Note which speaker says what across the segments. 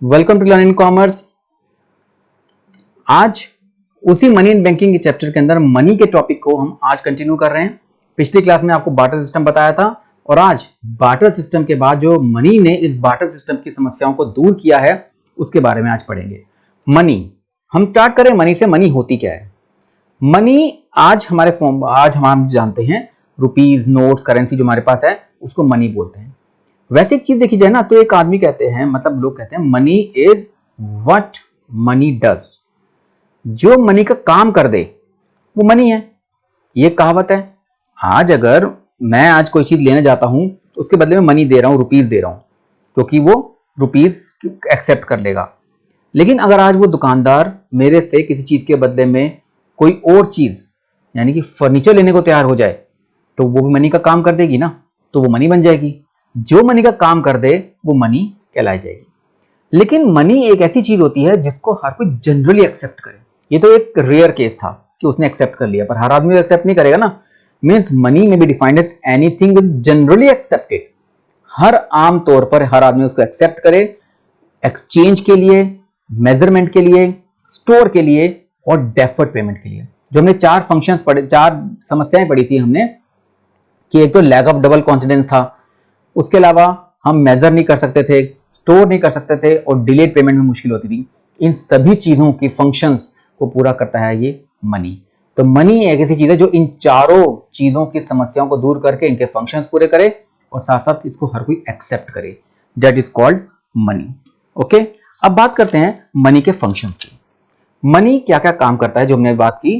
Speaker 1: Welcome to learn in commerce. आज उसी money in banking के चैप्टर के अंदर मनी के टॉपिक को हम आज कंटिन्यू कर रहे हैं। पिछली क्लास में आपको बार्टर सिस्टम बताया था और आज बार्टर सिस्टम के बाद जो मनी ने इस बार्टर सिस्टम की समस्याओं को दूर किया है उसके बारे में आज पढ़ेंगे। मनी, हम स्टार्ट करें मनी से। मनी होती क्या है? मनी आज हम जानते हैं रुपीज, नोट्स, करेंसी जो हमारे पास है उसको मनी बोलते हैं। वैसे एक चीज देखी जाए ना तो एक आदमी कहते हैं, मतलब लोग कहते हैं money is what money does. जो मनी का काम कर दे वो मनी है। ये कहावत है। आज अगर मैं आज कोई चीज लेने जाता हूं तो उसके बदले में मनी दे रहा हूं, रुपीज दे रहा हूं, क्योंकि वो रुपीज एक्सेप्ट कर लेगा। लेकिन अगर आज वो दुकानदार मेरे से किसी चीज के बदले में कोई और चीज यानी कि फर्नीचर लेने को तैयार हो जाए तो वो भी मनी का काम कर देगी ना, तो वो मनी बन जाएगी। जो मनी का काम कर दे वो मनी कहलाई जाएगी। लेकिन मनी एक ऐसी चीज होती है जिसको हर कोई जनरली एक्सेप्ट करे। ये तो एक रेयर केस था कि उसने एक्सेप्ट कर लिया, पर हर आदमी एक्सेप्ट नहीं करेगा ना। Means money may be defined as anything which generally accepted. हर आम तौर पर हर आदमी उसको एक्सेप्ट करे, एक्सचेंज के लिए, मेजरमेंट के लिए, स्टोर के लिए और डेफर्ड पेमेंट के लिए। जो हमने चार फंक्शंस पढ़े, चार समस्याएं पढ़ी थी हमने कि एक तो लैक ऑफ डबल कॉन्फिडेंस था, उसके अलावा हम मेजर नहीं कर सकते थे, स्टोर नहीं कर सकते थे और डिलेड पेमेंट में मुश्किल होती थी। इन सभी चीजों की फंक्शंस को पूरा करता है ये मनी। तो मनी एक ऐसी चीज है जो इन चारों चीजों की समस्याओं को दूर करके इनके फंक्शंस पूरे करे और साथ साथ इसको हर कोई एक्सेप्ट करे। That is called money. Okay, अब बात करते हैं मनी के फंक्शंस की। मनी क्या क्या काम करता है जो हमने बात की।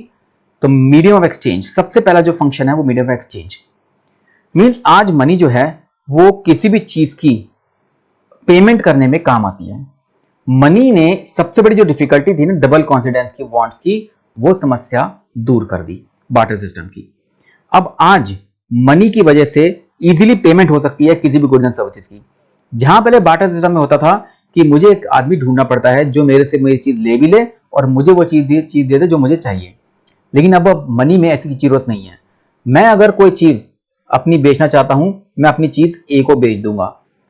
Speaker 1: तो मीडियम ऑफ एक्सचेंज, सबसे पहला जो फंक्शन है वो मीडियम ऑफ एक्सचेंज। मींस आज मनी जो है वो किसी भी चीज की पेमेंट करने में काम आती है। मनी ने सबसे बड़ी जो डिफिकल्टी थी ना डबल कॉन्फिडेंस की, वांट्स की, वो समस्या दूर कर दी बार्टर सिस्टम की। अब आज मनी की वजह से इजीली पेमेंट हो सकती है किसी भी गुड्स एंड सर्विसेज की। जहां पहले बार्टर सिस्टम में होता था कि मुझे एक आदमी ढूंढना पड़ता है जो मेरे से मेरी चीज ले भी ले और मुझे वो चीज दे दे जो मुझे चाहिए। लेकिन अब मनी में ऐसी जरूरत नहीं है। मैं अगर कोई चीज अपनी बेचना चाहता हूं, मैं अपनी चीज ए को बेच दूंगा,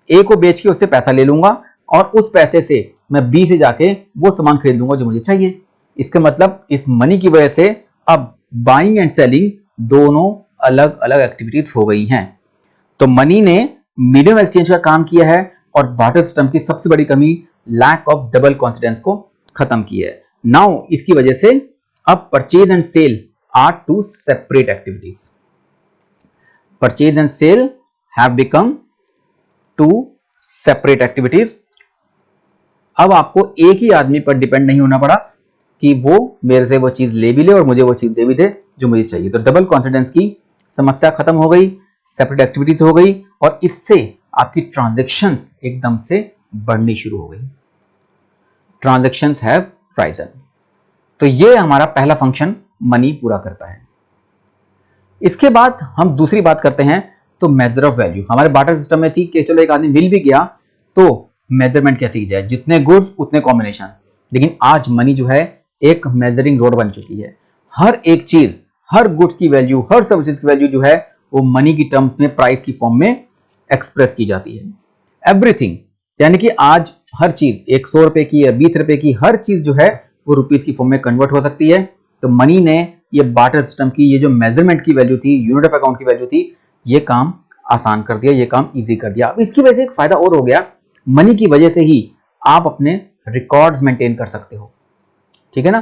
Speaker 1: ए को बेच के उससे पैसा ले लूंगा और उस पैसे से मैं बी से जाके वो सामान खरीद लूंगा जो मुझे चाहिए। इसका मतलब इस मनी की वजह से अब बाइंग एंड सेलिंग दोनों अलग अलग एक्टिविटीज हो गई हैं। तो मनी ने मीडियम एक्सचेंज का काम किया है और बार्टर सिस्टम की सबसे बड़ी कमी लैक ऑफ डबल कॉन्फिडेंस को खत्म की है। नाउ इसकी वजह से अब purchase and sale are two separate activities. Purchase and sale have become two separate activities. अब आपको एक ही आदमी पर डिपेंड नहीं होना पड़ा कि वो मेरे से वो चीज ले भी ले और मुझे वो चीज दे भी दे जो मुझे चाहिए। तो डबल कॉन्फिडेंस की समस्या खत्म हो गई, सेपरेट एक्टिविटीज हो गई और इससे आपकी ट्रांजैक्शंस एकदम से बढ़नी शुरू हो गई। Transactions have Ryzen. तो ये हमारा पहला फंक्शन मनी पूरा करता है। इसके बाद हम दूसरी बात करते हैं तो मेजर ऑफ वैल्यू। हमारे बार्टर सिस्टम में थी कि चलो एक आदमी मिल भी गया तो मेजरमेंट कैसे की जाए, जितने गुड्स उतने कॉम्बिनेशन। लेकिन आज मनी जो है एक मेजरिंग रोड बन चुकी है। हर एक चीज, हर गुड्स की वैल्यू, हर सर्विसेज की वैल्यू जो है वो मनी की टर्म्स में, प्राइस की फॉर्म में एक्सप्रेस की जाती है। एवरीथिंग, यानी कि आज हर चीज 100 रुपए की या 20 रुपए की, हर चीज जो है वो रुपीज की फॉर्म में कन्वर्ट हो सकती है। तो मनी ने ये बार्टर सिस्टम की, ये जो मेजरमेंट की वैल्यू थी, यूनिट ऑफ अकाउंट की वैल्यू थी, ये काम आसान कर दिया, ये काम इजी कर दिया। अब इसकी वजह से एक फायदा और हो गया, मनी की वजह से ही आप अपने रिकॉर्ड्स मेंटेन कर सकते हो। ठीक है ना।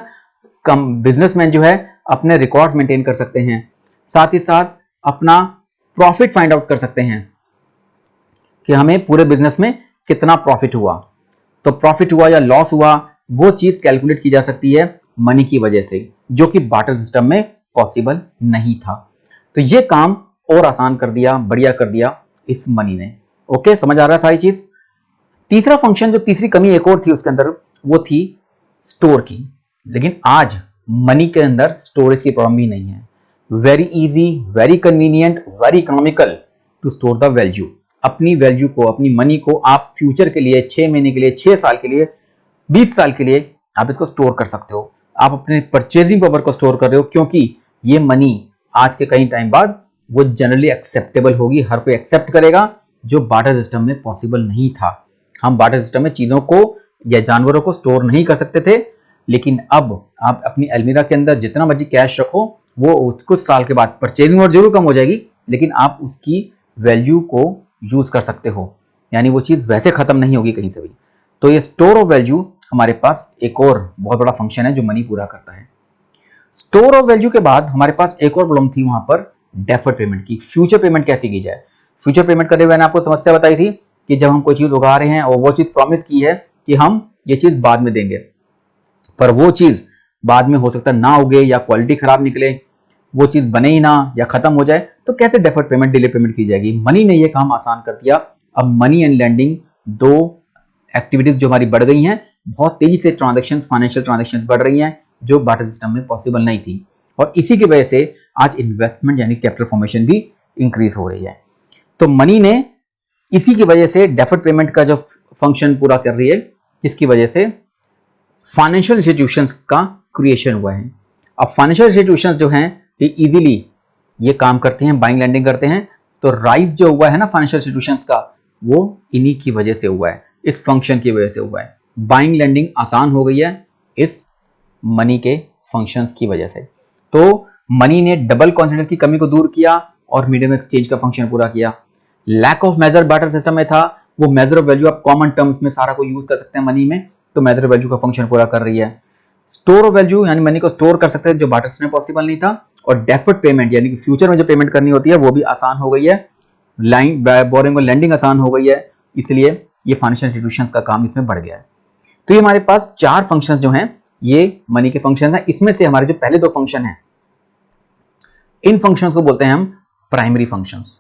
Speaker 1: कम बिजनेसमैन जो है अपने रिकॉर्ड्स मेंटेन कर सकते हैं, साथ ही साथ अपना प्रॉफिट फाइंड आउट कर सकते हैं कि हमें पूरे बिजनेस में कितना प्रॉफिट हुआ। तो प्रॉफिट हुआ या लॉस हुआ वो चीज कैलकुलेट की जा सकती है मनी की वजह से, जो कि बार्टर सिस्टम में पॉसिबल नहीं था। तो ये काम और आसान कर दिया, बढ़िया कर दिया इस मनी ने। ओके, समझ आ रहा है सारी चीज। तीसरा फंक्शन, जो तीसरी कमी एक और थी उसके अंदर, वो थी स्टोर की। लेकिन आज मनी के अंदर स्टोरेज की प्रॉब्लम भी नहीं है। Very easy, very convenient, very economical to store the value. अपनी वैल्यू को, अपनी मनी को आप फ्यूचर के लिए, 6 महीने के लिए, 6 साल के लिए, 20 साल के लिए आप इसको स्टोर कर सकते हो। आप अपने परचेजिंग पावर को स्टोर कर रहे हो, क्योंकि ये मनी आज के कई टाइम बाद वो जनरली एक्सेप्टेबल होगी, हर कोई एक्सेप्ट करेगा, जो बार्टर सिस्टम में पॉसिबल नहीं था। हम बार्टर सिस्टम में चीजों को या जानवरों को स्टोर नहीं कर सकते थे, लेकिन अब आप अपनी अलमीरा के अंदर जितना मर्जी कैश रखो, वो कुछ साल के बाद परचेजिंग और जरूर कम हो जाएगी, लेकिन आप उसकी वैल्यू को यूज कर सकते हो, यानी वो चीज वैसे खत्म नहीं होगी कहीं से भी। तो ये स्टोर ऑफ वैल्यू हमारे पास एक और बहुत बड़ा फंक्शन है जो मनी पूरा करता है। स्टोर ऑफ वैल्यू के बाद हमारे पास एक और प्रॉब्लम थी वहां पर डेफर्ड पेमेंट की। फ्यूचर पेमेंट कैसे की जाए? फ्यूचर पेमेंट करते हुए मैंने आपको समस्या बताई थी कि जब हम कोई चीज उगा रहे हैं और वो चीज प्रॉमिस की है कि हम ये चीज बाद में देंगे, पर वो चीज बाद में हो सकता है ना उगे या क्वालिटी खराब निकले, वो चीज बने ही ना या खत्म हो जाए, तो कैसे डेफर्ड पेमेंट, डिले पेमेंट की जाएगी? मनी ने ये काम आसान कर दिया। अब मनी एंड लैंडिंग दो एक्टिविटीज जो हमारी बढ़ गई हैं, बहुत तेजी से ट्रांजैक्शंस, फाइनेंशियल ट्रांजैक्शंस बढ़ रही हैं जो बार्टर सिस्टम में पॉसिबल नहीं थी, और इसी की वजह से आज इन्वेस्टमेंट यानी कैपिटल फॉर्मेशन भी इंक्रीज हो रही है। तो मनी ने इसी की वजह से डेफर्ड पेमेंट का जो फंक्शन पूरा कर रही है, जिसकी वजह से फाइनेंशियल इंस्टीट्यूशंस का क्रिएशन हुआ है। अब फाइनेंशियल इंस्टीट्यूशंस जो हैं ये इजीली ये काम करते हैं, बाइंग लैंडिंग करते हैं। तो राइज जो हुआ है ना फाइनेंशियल इंस्टीट्यूशंस का, वो इन्हीं की वजह से हुआ है, इस फंक्शन की वजह से हुआ है। बाइंग लैंडिंग आसान हो गई है इस मनी के फंक्शंस की वजह से। तो मनी ने डबल कॉन्फिडेंस की कमी को दूर किया और मीडियम एक्सचेंज का फंक्शन पूरा किया। Lack of measure barter system में था, वो मेजर ऑफ वैल्यू आप कॉमन टर्म्स में सारा को यूज कर सकते हैं मनी में, तो मेजर ऑफ वैल्यू का फंक्शन पूरा कर रही है। स्टोर ऑफ वैल्यू यानी मनी को स्टोर कर सकते हैं, जो बार्टर में पॉसिबल नहीं था। और डेफर्ड पेमेंट यानी कि फ्यूचर में जो पेमेंट करनी होती है वो भी आसान हो गई है। लाइन बोरिंग और लैंडिंग आसान हो गई है, इसलिए ये फाइनेंशियल इंस्टीट्यूशंस का काम इसमें बढ़ गया है। तो ये हमारे पास 4 फंक्शंस जो हैं ये मनी के फंक्शंस हैं। इसमें से हमारे जो पहले 2 फंक्शन हैं, इन फंक्शंस को बोलते हैं हम प्राइमरी फंक्शंस।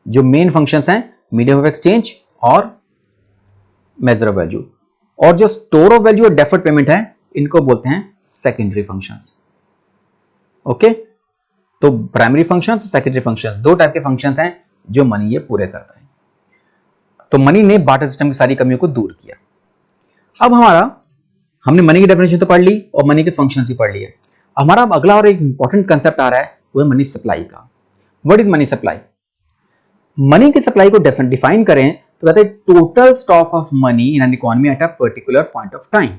Speaker 1: जो मेन फंक्शंस हैं मीडियम ऑफ एक्सचेंज और मेजर ऑफ वैल्यू, और जो स्टोर ऑफ वैल्यू और डेफर्ड पेमेंट है इनको बोलते हैं सेकेंडरी फंक्शंस। ओके, तो प्राइमरी फंक्शंस और सेकेंडरी फंक्शंस 2 टाइप के फंक्शंस हैं जो मनी ये पूरे करता है। तो मनी ने बार्टर सिस्टम की सारी कमियों को दूर किया। अब हमने मनी की डेफिनेशन तो पढ़ ली और मनी के फंक्शंस ही पढ़ लिए। हमारा अब अगला और एक इंपॉर्टेंट कंसेप्ट आ रहा है, वो है मनी सप्लाई का। What is money supply? Money की सप्लाई को डिफाइन करें तो कहते हैं total stock of money in an economy at a particular point of time.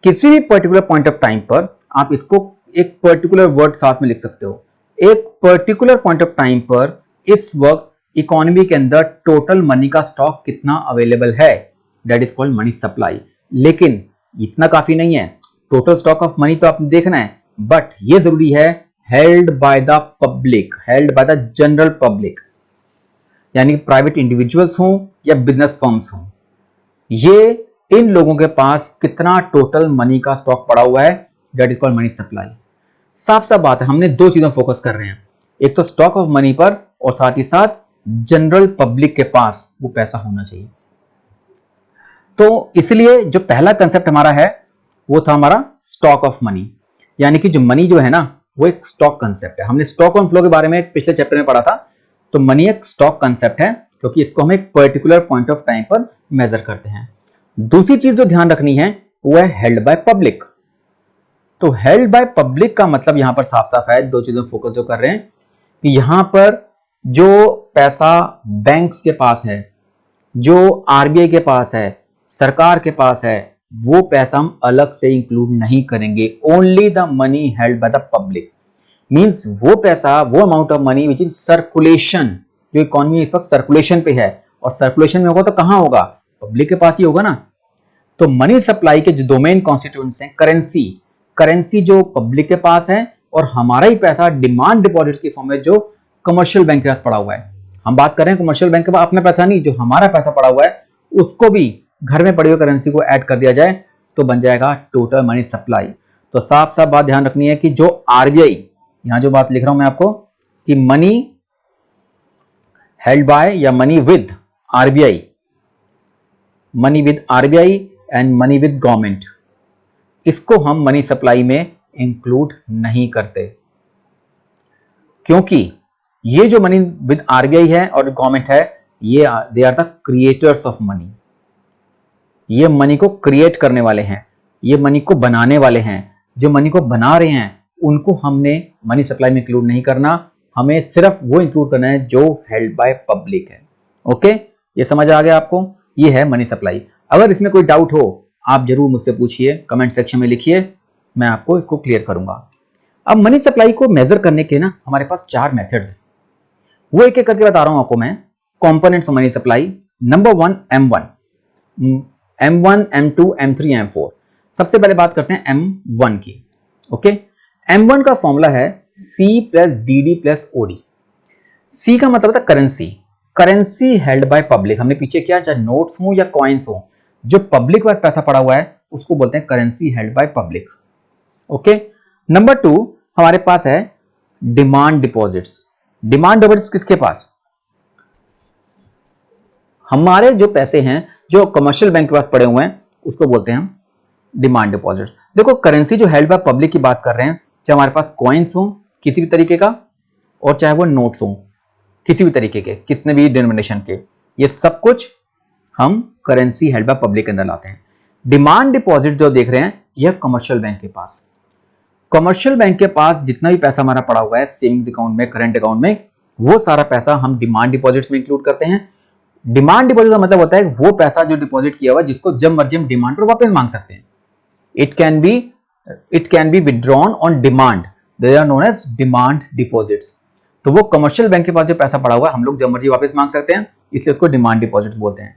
Speaker 1: किसी भी पर्टिकुलर पॉइंट ऑफ टाइम पर आप इसको एक पर्टिकुलर वर्ड साथ में लिख सकते हो। एक पर्टिकुलर पॉइंट ऑफ टाइम पर इस वक्त इकोनॉमी के अंदर टोटल मनी का स्टॉक कितना अवेलेबल है, that is called money supply. लेकिन इतना काफी नहीं है, टोटल स्टॉक ऑफ मनी तो आपने देखना है, बट ये जरूरी है held by the public, held by the general public, यानी प्राइवेट इंडिविजुअल्स हों या बिजनेस फर्म्स हों, ये इन लोगों के पास कितना टोटल मनी का स्टॉक पड़ा हुआ है, that is called money supply. साफ साफ बात है, हमने 2 चीजों फोकस कर रहे हैं, एक तो स्टॉक ऑफ मनी पर और साथ ही साथ जनरल पब्लिक के पास वो पैसा होना चाहिए। तो इसलिए जो पहला कंसेप्ट हमारा है वो था हमारा स्टॉक ऑफ मनी, यानी कि जो मनी जो है ना वो एक स्टॉक कंसेप्ट है। हमने स्टॉक ऑन फ्लो के बारे में पिछले चैप्टर में पढ़ा था। तो मनी एक स्टॉक कंसेप्ट है क्योंकि इसको हम एक पर्टिकुलर पॉइंट ऑफ टाइम पर मेजर करते हैं। दूसरी चीज जो ध्यान रखनी है वो है हेल्ड बाय पब्लिक। तो हेल्ड बाय पब्लिक का मतलब यहां पर साफ साफ है, 2 चीजों फोकस जो कर रहे हैं कि यहां पर जो पैसा बैंक्स के पास है, जो आरबीआई के पास है, सरकार के पास है, वो पैसा हम अलग से इंक्लूड नहीं करेंगे। Only the money held by the public means वो पैसा, वो amount of money which in circulation, जो इकोनॉमी इस वक्त सर्कुलेशन पे है, और सर्कुलेशन में होगा तो कहां होगा, पब्लिक के पास ही होगा ना। तो मनी सप्लाई के जो डोमेन कॉन्स्टिट्यूएंट्स हैं, करेंसी जो पब्लिक के पास है, और हमारा ही पैसा डिमांड डिपॉजिट्स की फॉर्म में जो कमर्शियल बैंक के पास पड़ा हुआ है। हम बात कर रहे हैं कमर्शियल बैंक के पास अपना पैसा नहीं, जो हमारा पैसा पड़ा हुआ है उसको भी घर में पड़ी हुई करेंसी को ऐड कर दिया जाए तो बन जाएगा टोटल मनी सप्लाई। तो साफ साफ बात ध्यान रखनी है कि जो आरबीआई, यहां जो बात लिख रहा हूं मैं आपको कि मनी हेल्ड बाय या money with RBI, money with RBI and money with government, इसको हम मनी सप्लाई में इंक्लूड नहीं करते, क्योंकि ये जो मनी विद आरबीआई है और गवर्नमेंट है, ये they are the creators of money. ये मनी को क्रिएट करने वाले हैं, ये मनी को बनाने वाले हैं। जो मनी को बना रहे हैं उनको हमने मनी सप्लाई में इंक्लूड नहीं करना, हमें सिर्फ वो इंक्लूड करना है जो हेल्ड बाय पब्लिक है। ओके, ये समझ आ गया आपको। ये है मनी सप्लाई। अगर इसमें कोई डाउट हो आप जरूर मुझसे पूछिए, कमेंट सेक्शन में लिखिए, मैं आपको इसको क्लियर करूंगा। अब मनी सप्लाई को मेजर करने के ना हमारे पास 4 मेथड्स हैं, वो एक एक करके बता रहा हूं आपको मैं। Components of money supply, number 1 M1, M1, M2, M3, M4। सबसे पहले बात करते हैं M1 की। ओके, M1 का फॉर्मूला है C plus DD plus OD। C का मतलब होता है currency, currency held by public. हमने पीछे किया, चाहे नोट्स हो या कॉइन्स हो, जो पब्लिक के पास पैसा पड़ा हुआ है उसको बोलते हैं currency held by public. Okay, number 2 हमारे पास है डिमांड डिपॉजिट्स। डिमांड डिपॉजिट्स किसके पास? हमारे जो पैसे हैं जो कमर्शियल बैंक के पास पड़े हुए हैं उसको बोलते हैं हम डिमांड डिपॉजिट। देखो, करेंसी जो हेल्ड बाय पब्लिक की बात कर रहे हैं, चाहे हमारे पास कॉइन्स हो किसी भी तरीके का, और चाहे वो नोट्स हो किसी भी तरीके के, कितने भी डिनोमिनेशन के, ये सब कुछ हम करेंसी हेल्ड बाय पब्लिक के अंदर लाते हैं। डिमांड डिपॉजिट जो देख रहे हैं यह कमर्शियल बैंक के पास, कमर्शियल बैंक के पास जितना भी पैसा हमारा पड़ा हुआ है सेविंग्स अकाउंट में, करंट अकाउंट में, वो सारा पैसा हम डिमांड डिपॉजिट्स में इंक्लूड करते हैं। डिमांड डिपॉजिट का मतलब होता है वो पैसा जो डिपॉजिट किया हुआ है जिसको जब मर्जी हम डिमांड पर वापस मांग सकते हैं। It can be withdrawn on demand, they are known as demand deposits. तो वो कमर्शियल बैंक के पास जो पैसा पड़ा हुआ है हम लोग जब मर्जी वापस मांग सकते हैं, इसलिए उसको डिमांड डिपॉजिट्स बोलते हैं।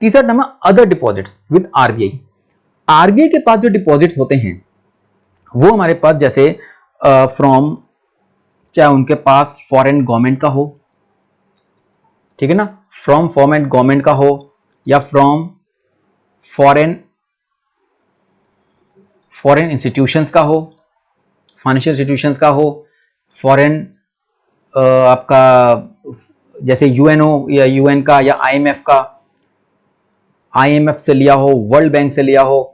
Speaker 1: तीसरा number other deposits with RBI. RBI के पास जो डिपॉजिट्स होते हैं वो हमारे पास जैसे फ्रॉम, चाहे उनके पास फॉरेन गवर्नमेंट का हो, ठीक है ना, फ्रॉम फॉरेन गवर्नमेंट का हो, या फ्रॉम फॉरेन इंस्टीट्यूशंस का हो, फाइनेंशियल इंस्टीट्यूशंस का हो, फॉरेन आपका जैसे यूएनओ या यूएन का या आईएमएफ का, आईएमएफ से लिया हो, वर्ल्ड बैंक से लिया हो।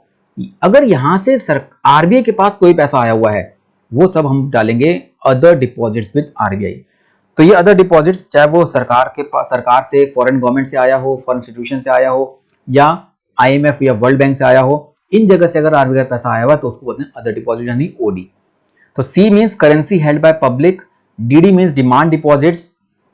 Speaker 1: अगर यहां से आरबीआई के पास कोई पैसा आया हुआ है वो सब हम डालेंगे अदर डिपॉजिट्स विद आरबीआई। तो ये अदर डिपॉजिट्स चाहे वो सरकार के पास, सरकार से, फॉरेन गवर्नमेंट से आया हो, फॉरेन इंस्टीट्यूशन से आया हो, या आईएमएफ या वर्ल्ड बैंक से आया हो, इन जगह से अगर आरबीआई का पैसा आया हुआ तो उसको बोलते हैं अदर डिपॉजिट यानी ओडी। तो C means currency held by public, DD means demand deposits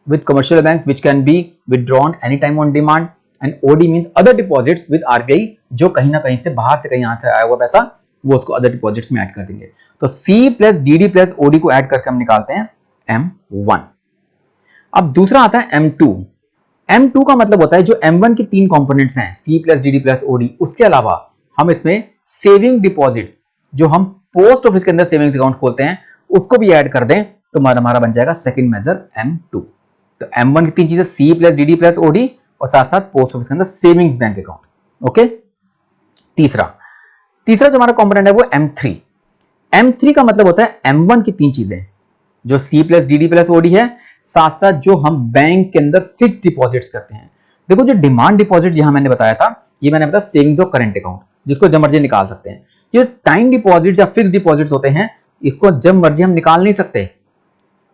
Speaker 1: with commercial banks which can be withdrawn anytime on demand, and OD means other deposits with RBI, जो कहीं ना कहीं से बाहर से कहीं यहाँ से आया हुआ पैसा वो उसको अदर डिपॉजिट्स में ऐड कर देंगे। तो C plus DD plus OD को ऐड करके हम निकालते हैं M1। अब दूसरा आता है M2। M2 का मतलब होता है जो M1 की 3 कंपोनेंट्स हैं C plus DD plus OD, उसके अलावा हम इसमें सेविंग डिपॉजिट्स जो हम पोस्ट ऑफिस के अंदर सेविंग्स अकाउंट खोलते हैं उसको भी ऐड कर दें तो हमारा बन जाएगा सेकंड मेजर M2। तो M1 की 3 चीजें C plus DD plus OD और साथ साथ पोस्ट ऑफिस के अंदर सेविंग्स बैंक अकाउंट। ओके, तीसरा जो हमारा कंपोनेंट है वो M3। M3 का मतलब होता है M1 की 3 चीजें जो C plus DD plus OD है, साथ साथ जो हम बैंक के अंदर फिक्स डिपॉजिट्स करते हैं। देखो, जो डिमांड डिपॉजिट यहां मैंने बताया था, ये मैंने बताया सेविंग्स और करंट अकाउंट जिसको जब मर्जी निकाल सकते हैं। ये टाइम डिपॉजिट या फिक्स डिपॉजिट्स होते हैं, इसको जब मर्जी हम निकाल नहीं सकते,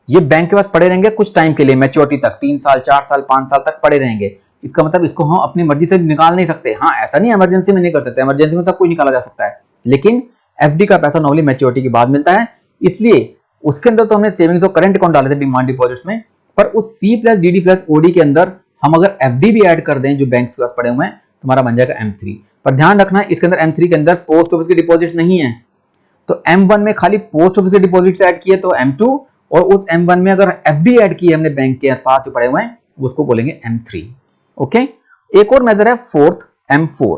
Speaker 1: ये बैंक के पास पड़े रहेंगे कुछ टाइम के लिए, मैच्योरिटी तक, 3 साल 4 साल 5 साल तक पड़े रहेंगे। इसका मतलब इसको हम अपनी मर्जी से निकाल नहीं सकते। हाँ, ऐसा नहीं इमरजेंसी में नहीं कर सकते, इमरजेंसी में सब कुछ निकाला जा सकता है, लेकिन एफडी का पैसा नॉर्मली मैच्योरिटी के बाद मिलता है, इसलिए उसके अंदर तो हमने सेविंग्स और करंट अकाउंट डाले थे डिमांड डिपॉजिट्स में, पर उस C plus DD plus OD के अंदर हम अगर एफडी भी ऐड कर दें जो बैंक के पास पड़े हुए हैं तो हमारा बन जाएगा M3। पर ध्यान रखना, इसके अंदर M3 के अंदर पोस्ट ऑफिस के डिपॉजिट्स नहीं है, तो M1 में खाली पोस्ट ऑफिस के डिपॉजिट्स ऐड किए तो M2, और उस M1 में अगर एफडी ऐड की है हमने बैंक के पास जो पड़े हुए हैं उसको बोलेंगे M3। ओके, एक और मेजर है फोर्थ M4।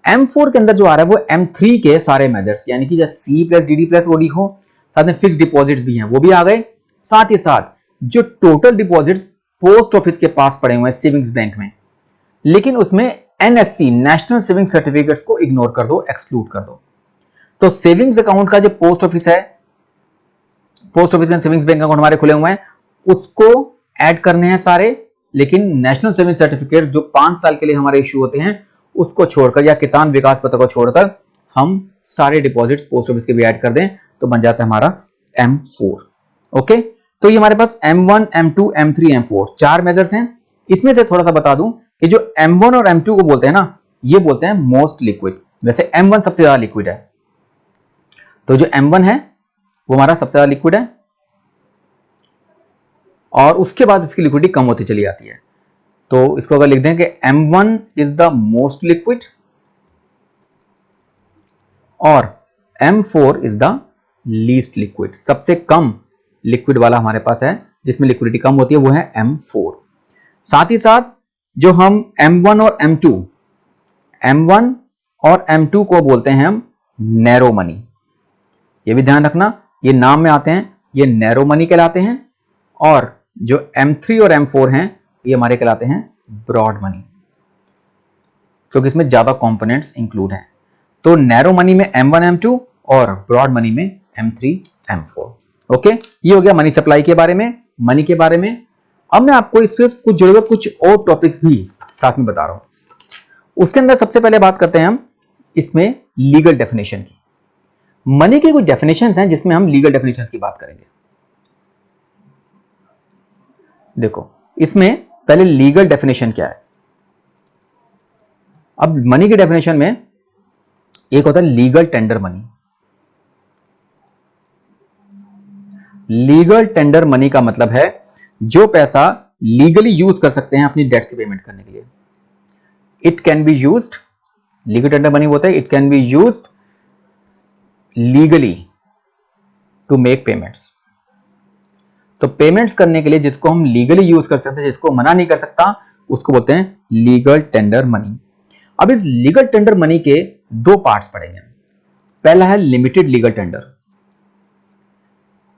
Speaker 1: M4 के अंदर जो आ रहा है वो M3 के सारे मेजर्स, यानी कि जैसे C plus DD plus OD हो, साथ में फिक्स डिपॉजिट्स भी हैं वो भी आ गए, साथ ही साथ जो टोटल डिपॉजिट्स पोस्ट ऑफिस के पास पड़े हुए हैं सेविंग्स बैंक में, लेकिन उसमें NSC नेशनल सेविंग सर्टिफिकेट्स को इग्नोर कर दो, एक्सक्लूड कर दो। तो सेविंग्स अकाउंट का जो पोस्ट ऑफिस है, पोस्ट ऑफिस के सेविंग्स बैंक अकाउंट हमारे खुले हुए हैं, उसको ऐड करने हैं सारे, लेकिन नेशनल सेविंग सर्टिफिकेट्स जो 5 साल के लिए हमारे इश्यू होते हैं उसको छोड़कर, या किसान विकास पत्र को छोड़कर हम सारे डिपॉजिट्स पोस्ट ऑफिस के भी ऐड कर दें तो बन जाता है हमारा M4। ओके, तो ये हमारे पास M1, M2, M3, M4 4 measures हैं। इसमें से थोड़ा सा बता दूं कि जो M1 और M2 को बोलते हैं ना, ये बोलते हैं मोस्ट लिक्विड। वैसे M1 सबसे ज्यादा लिक्विड है, तो जो M1 है वो हमारा सबसे ज्यादा लिक्विड है और उसके बाद इसकी लिक्विडिटी कम होती चली जाती है। तो इसको अगर लिख दें कि M1 is the most liquid और M4 is the least liquid, सबसे कम लिक्विड वाला हमारे पास है जिसमें लिक्विडिटी कम होती है, वो है M4। साथ ही साथ जो हम M1 और M1 और M2 को बोलते हैं हम नैरो मनी, ये भी ध्यान रखना, ये नाम में आते हैं, ये नैरो मनी कहलाते हैं। और जो M3 और M4 हैं ये हमारे कहलाते हैं ब्रॉड मनी, क्योंकि इसमें ज्यादा कंपोनेंट्स इंक्लूड हैं। तो नैरो मनी में M1 M2 और ब्रॉड मनी में M3 M4। ओके, ये हो गया मनी सप्लाई के बारे में, मनी के बारे में। अब मैं आपको इससे कुछ जुड़े हुए कुछ और टॉपिक्स भी साथ में बता रहा हूं। उसके अंदर सबसे पहले बात करते हैं हम इसमें लीगल डेफिनेशन की। मनी की कुछ डेफिनेशंस हैं जिसमें हम लीगल डेफिनेशंस की बात करेंगे। देखो, इसमें पहले लीगल डेफिनेशन क्या है। अब मनी की डेफिनेशन में एक होता है legal tender money. Legal tender money का मतलब है जो पैसा लीगली यूज कर सकते हैं अपनी डेट से पेमेंट करने के लिए। It can be used, legal tender money होता है it can be used legally to make payments. तो पेमेंट्स करने के लिए जिसको हम लीगली यूज कर सकते हैं, जिसको मना नहीं कर सकता, उसको बोलते हैं लीगल टेंडर मनी। अब इस लीगल टेंडर मनी के दो पार्ट्स पड़ेंगे। पहला है limited legal tender,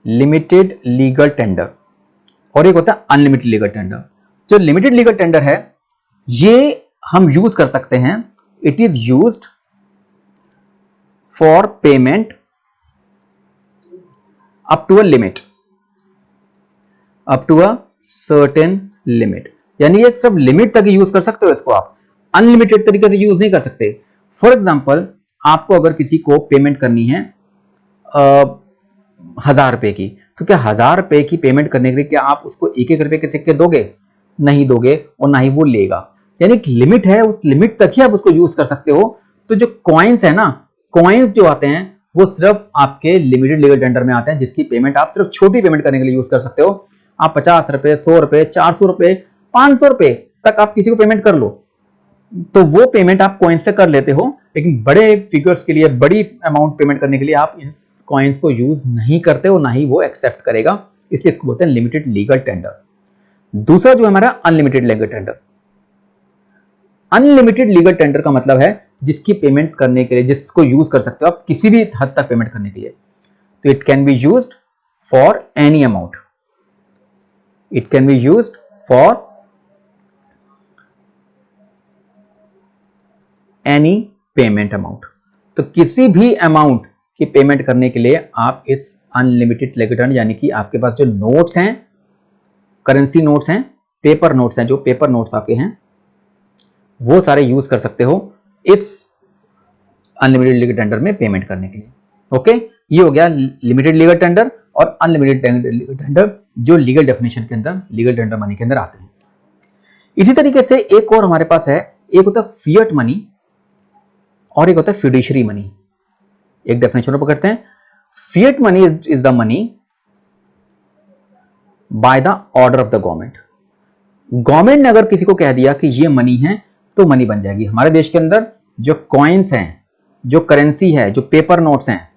Speaker 1: limited legal tender, और एक होता है अनलिमिटेड लीगल टेंडर। जो लिमिटेड लीगल टेंडर है ये हम यूज कर सकते हैं, it is used for payment up to a limit, up to a certain limit. यानी ये सब लिमिट तक यूज कर सकते हो इसको, आप अनलिमिटेड तरीके से यूज नहीं कर सकते। फॉर एग्जाम्पल, आपको अगर किसी को पेमेंट करनी है 1000 रुपए की, तो क्या 1000 रुपए की पेमेंट करने के लिए क्या आप उसको 1-1 रुपए के सिक्के दोगे? नहीं दोगे, और ना ही वो लेगा। यानी एक लिमिट है, उस लिमिट तक ही आप उसको यूज कर सकते हो। तो जो कॉइन्स है ना, कॉइन्स जो आते हैं वो सिर्फ आपके लिमिटेड लीगल टेंडर में आते हैं, जिसकी पेमेंट आप सिर्फ छोटी पेमेंट करने के लिए यूज कर सकते हो। आप 50 रुपए, 100 रुपए, 400 रुपए, 500 रुपए तक आप किसी को पेमेंट कर लो, तो वो पेमेंट आप कॉइन से कर लेते हो। लेकिन बड़े फिगर्स के लिए, बड़ी अमाउंट पेमेंट करने के लिए आप इन कॉइन्स को यूज नहीं करते हो, ना ही वो एक्सेप्ट करेगा, इसलिए इसको बोलते हैं लिमिटेड लीगल टेंडर। दूसरा जो हमारा unlimited legal tender. Unlimited legal tender का मतलब है जिसकी पेमेंट करने के लिए, जिसको यूज कर सकते हो आप किसी भी हद तक पेमेंट करने के लिए। तो it can be used for any amount, it can be used for any payment amount. तो किसी भी अमाउंट की पेमेंट करने के लिए आप इस अनलिमिटेड लीगल टेंडर, यानी कि आपके पास जो नोट्स हैं, करेंसी नोट्स हैं, पेपर नोट्स हैं, जो पेपर नोट्स आपके हैं वो सारे यूज कर सकते हो इस अनलिमिटेड लीगल टेंडर में पेमेंट करने के लिए। ओके, ये हो गया लिमिटेड लीगल टेंडर और अनलिमिटेड लीगल टेंडर, जो लीगल डेफिनेशन के अंदर, लीगल टेंडर मनी के अंदर आते हैं। इसी तरीके से एक और हमारे पास है, एक होता है फिएट मनी और एक होता है फिड्यूशियरी मनी। एक डेफिनेशन पर करते हैं। Fiat money is the money by the order of the government. Government ने अगर किसी को कह दिया कि ये मनी है तो मनी बन जाएगी। हमारे देश के अंदर जो कॉइन्स हैं, जो करेंसी है, जो पेपर नोट्स हैं,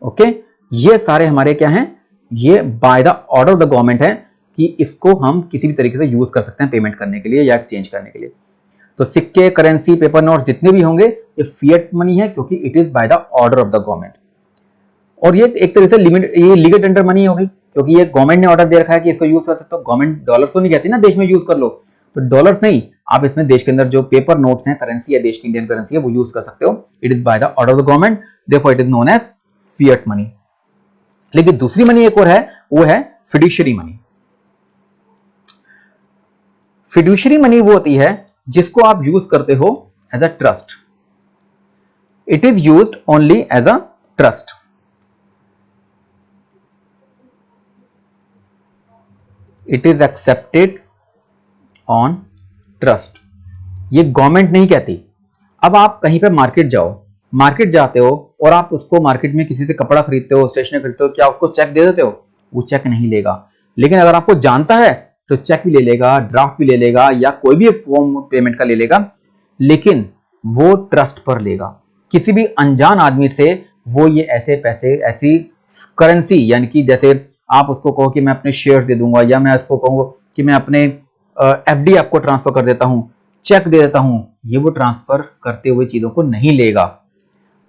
Speaker 1: ओके, ये सारे हमारे क्या हैं, ये bye the order of the government है कि इसको हम किसी भी तरीके से यूज कर सकते हैं पेमेंट करने के लिए या एक्सचेंज करने के लिए। तो सिक्के, करेंसी, पेपर नोट्स जितने भी होंगे ये फिएट मनी है, क्योंकि it is by the order of the government. और ये एक तरह से ये लीगल टेंडर मनी हो गई, क्योंकि ये गवर्नमेंट ने ऑर्डर दे रखा है कि इसको यूज कर सकते हो। गवर्नमेंट डॉलर्स तो नहीं कहती ना देश में यूज कर लो, तो डॉलर्स नहीं, आप इसमें देश के अंदर जो पेपर नोट्स हैं, करेंसी है, देश की इंडियन करेंसी है, वो यूज कर सकते हो। It is by the order of the government, therefore it is known as fiat money. लेकिन दूसरी मनी एक और है, वो है फिड्यूशियरी मनी। फिड्यूशियरी मनी वो होती है जिसको आप यूज करते हो as a trust. It is used only as a trust. It is accepted on trust. ये गवर्नमेंट नहीं कहती। अब आप कहीं पे मार्केट जाओ, मार्केट जाते हो और आप उसको मार्केट में किसी से कपड़ा खरीदते हो, स्टेशनरी खरीदते हो, क्या उसको चेक दे देते हो? वो चेक नहीं लेगा। लेकिन अगर आपको जानता है तो चेक भी ले लेगा, ड्राफ्ट भी ले लेगा, या कोई भी फॉर्म पेमेंट का ले लेगा, लेकिन वो ट्रस्ट पर लेगा। किसी भी अनजान आदमी से वो ये ऐसे पैसे, ऐसी करेंसी, यानी कि जैसे आप उसको कहो कि मैं अपने शेयर्स दे दूंगा, या मैं उसको कहूँ कि मैं अपने एफडी आपको ट्रांसफर कर देता हूं, चेक दे देता हूं, ये वो ट्रांसफर करते हुए चीजों को नहीं लेगा,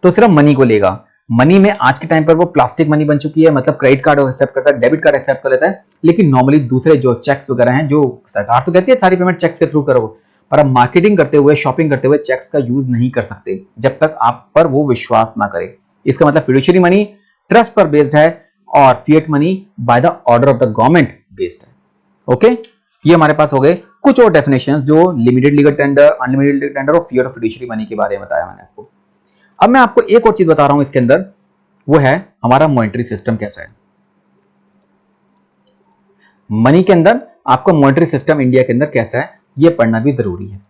Speaker 1: तो सिर्फ मनी को लेगा। मनी में आज के टाइम पर वो प्लास्टिक मनी बन चुकी है, मतलब क्रेडिट कार्ड एक्सेप्ट करता है, डेबिट कार्ड एक्सेप्ट कर लेता है, लेकिन नॉर्मली दूसरे जो चेक्स वगैरह हैं, जो सरकार तो कहती है सारी पेमेंट चेक्स के थ्रू करो, पर आप मार्केटिंग करते हुए, शॉपिंग करते हुए चेक्स का यूज नहीं कर सकते जब तक आप पर वो विश्वास ना करे। इसका मतलब फिड्यूशियरी मनी ट्रस्ट पर बेस्ड है और fiat money by the order of the government based है। ओके, ये हमारे पास हो गए कुछ और डेफिनेशंस जो limited legal tender, unlimited legal tender और फिएट और फिड्यूशियरी मनी के बारे में बताया मैंने आपको। अब मैं आपको एक और चीज बता रहा हूं इसके अंदर, वो है हमारा मॉनेटरी सिस्टम कैसा है। मनी के अंदर आपका मॉनेटरी सिस्टम इंडिया के अंदर कैसा है, ये पढ़ना भी जरूरी है।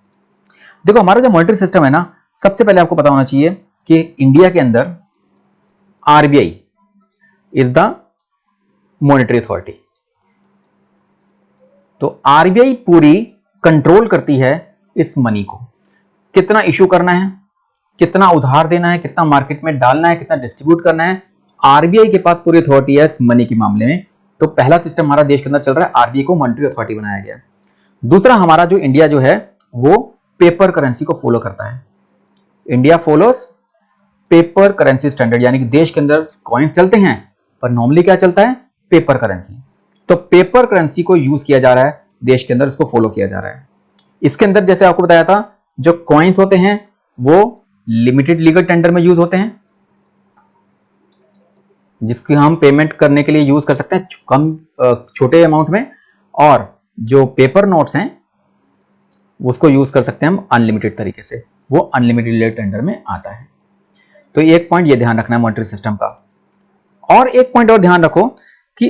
Speaker 1: देखो, हमारा जो मॉनेटरी सिस्टम है ना, सबसे पहले आपको पता होना चाहिए कि इंडिया के अंदर RBI is the monetary authority. तो आरबीआई पूरी कंट्रोल करती है इस मनी को, कितना इशू करना है, कितना उधार देना है, कितना मार्केट में डालना है, कितना डिस्ट्रीब्यूट करना है, आरबीआई के पास पूरी अथॉरिटी है इस मनी के मामले में। तो पहला सिस्टम हमारा देश के अंदर चल रहा है, आरबीआई को मॉनेटरी अथॉरिटी बनाया गया। दूसरा, हमारा जो इंडिया जो है वो पेपर करेंसी को फॉलो करता है। India follows paper currency standard, यानी कि देश के अंदर कॉइन्स चलते हैं पर नॉर्मली क्या चलता है, पेपर करेंसी। तो पेपर करेंसी को यूज किया जा रहा है देश के अंदर, इसको फॉलो किया जा रहा है। इसके अंदर जैसे आपको बताया था, जो कॉइन्स होते हैं वो लिमिटेड लीगल टेंडर में यूज होते हैं, जिसकी हम पेमेंट करने के लिए यूज कर सकते हैं कम छोटे अमाउंट में, और जो पेपर नोट्स हैं उसको यूज कर सकते हैं हम अनलिमिटेड तरीके से, वो अनलिमिटेड लीगल टेंडर में आता है। तो एक पॉइंट ये ध्यान रखना है मॉनेटरी सिस्टम का। और एक पॉइंट और ध्यान रखो कि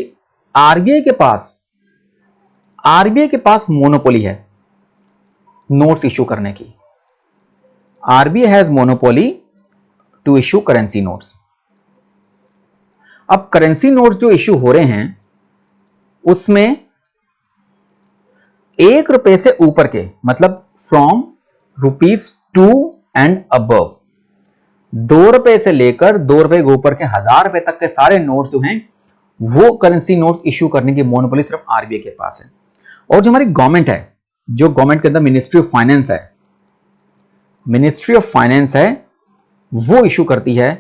Speaker 1: आरबीआई के पास मोनोपोली है नोट्स इशू करने की। RBI has monopoly to issue currency notes. अब करेंसी नोट्स जो इशू हो रहे हैं उसमें ₹1 से ऊपर के, मतलब फ्रॉम ₹2 एंड अबव, ₹2 से लेकर ₹2 के ऊपर के ₹1000 तक के सारे नोट्स जो हैं वो करेंसी नोट्स इशू करने की मोनोपोली सिर्फ आरबीआई के पास है। और जो हमारी गवर्नमेंट है, जो गवर्नमेंट के अंदर मिनिस्ट्री ऑफ फाइनेंस है, वो इशू करती है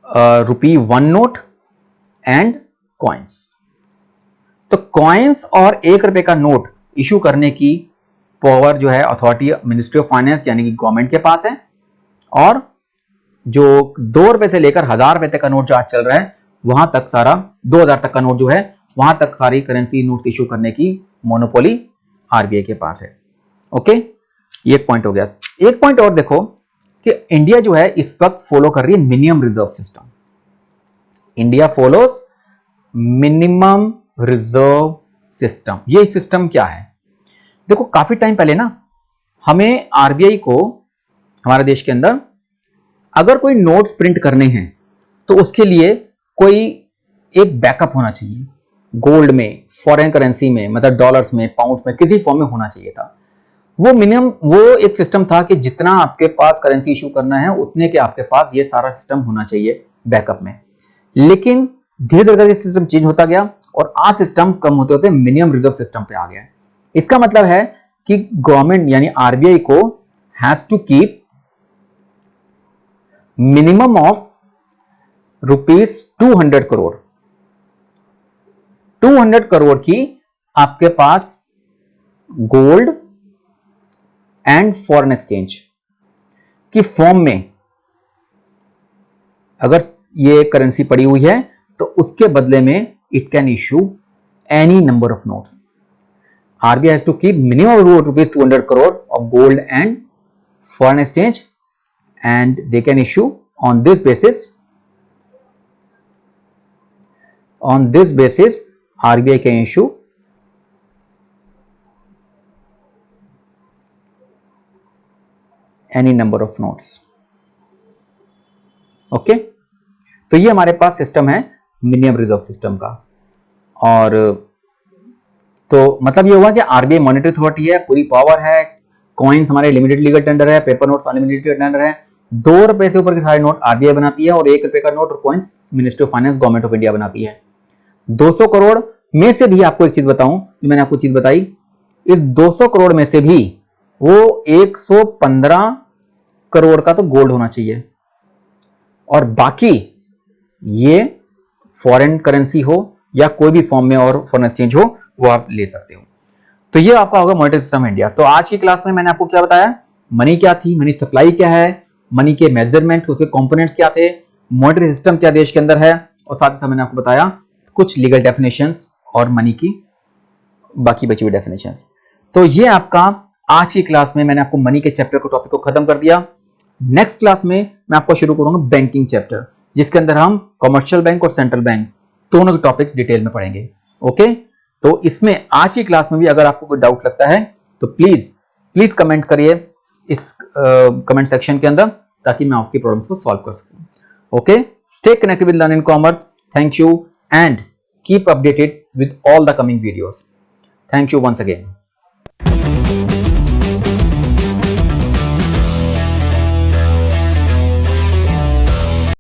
Speaker 1: ₹1 नोट एंड कॉइन्स। तो कॉइन्स और ₹1 का नोट इशू करने की पावर जो है अथॉरिटी मिनिस्ट्री ऑफ फाइनेंस यानी कि गवर्नमेंट के पास है, और जो ₹2 से लेकर ₹1000 तक का नोट जो आज चल रहा है वहां तक सारा 2000 तक का नोट जो है वहां तक सारी करेंसी नोट्स इशू करने की मोनोपोली आरबीआई के पास है। ओके, ये एक पॉइंट हो गया। एक पॉइंट और देखो कि इंडिया जो है इस वक्त फॉलो कर रही है minimum reserve system. India follows minimum reserve system. ये सिस्टम क्या है? देखो, काफी टाइम पहले ना हमें आरबीआई को हमारे देश के अंदर अगर कोई नोट्स प्रिंट करने हैं तो उसके लिए कोई एक बैकअप होना चाहिए, गोल्ड में, फॉरेन करेंसी में, मतलब डॉलर्स में, पाउंड्स में, किसी फॉर्म में होना चाहिए था। वो एक सिस्टम था कि जितना आपके पास करेंसी इशू करना है उतने के आपके पास ये सारा सिस्टम होना चाहिए बैकअप में। लेकिन धीरे धीरे करके सिस्टम चेंज होता गया और आज सिस्टम कम होते होते मिनिमम रिजर्व सिस्टम पे आ गया है। इसका मतलब है कि गवर्नमेंट यानी आरबीआई को has to keep minimum of ₹200 crore. 200 crore की आपके पास गोल्ड एंड फॉरेन एक्सचेंज की फॉर्म में अगर ये करेंसी पड़ी हुई है तो उसके बदले में it can issue any number of notes. RBI has to keep minimum ₹200 crore of gold and foreign exchange and they can issue on this basis RBI can issue any number of notes। Okay, तो ये हमारे पास system है minimum reserve system का। और तो मतलब ये हुआ कि आरबीआई मॉनेटरी अथॉरिटी है, पूरी पावर है, कॉइन्स हमारे लिमिटेड लीगल टेंडर है, पेपर नोट्स अनलिमिटेड टेंडर है, 2 रुपए से ऊपर के सारे नोट आरबीआई बनाती है और 1 रुपए का नोट और coins ministry of finance government of India बनाती है। 200 करोड़ में से भी आपको एक चीज बताऊं, जो मैंने आपको चीज बताई, इस 200 करोड़ में से भी वो 115 करोड़ का तो गोल्ड होना चाहिए और बाकी ये फॉरेन करेंसी हो या कोई भी फॉर्म में और फॉरेन एक्सचेंज हो वो आप ले सकते हो। तो ये आपका होगा मॉनेटरी सिस्टम इंडिया। तो आज की क्लास में मैंने आपको क्या बताया, मनी क्या थी, मनी सप्लाई क्या है, मनी के मेजरमेंट, उसके कंपोनेंट्स क्या थे, मॉनेटरी सिस्टम क्या देश के अंदर है, और साथ ही साथ मैंने आपको बताया कुछ लीगल डेफिनेशंस और मनी की बाकी बची हुई डेफिनेशंस। तो ये आपका आज की क्लास में मैंने आपको मनी के चैप्टर को टॉपिक को खत्म कर दिया। नेक्स्ट क्लास में मैं आपको शुरू करूंगा बैंकिंग चैप्टर, जिसके अंदर हम कमर्शियल बैंक और सेंट्रल बैंक दोनों के टॉपिक्स डिटेल में पढ़ेंगे। ओके, तो इसमें आज की क्लास में भी अगर आपको कोई डाउट लगता है तो प्लीज कमेंट करिए इस कमेंट सेक्शन के अंदर, ताकि मैं आपकी प्रॉब्लम्स को सॉल्व कर सकूं। Okay, stay connected with learn in commerce. Thank you and keep updated with all the coming videos. Thank you once again.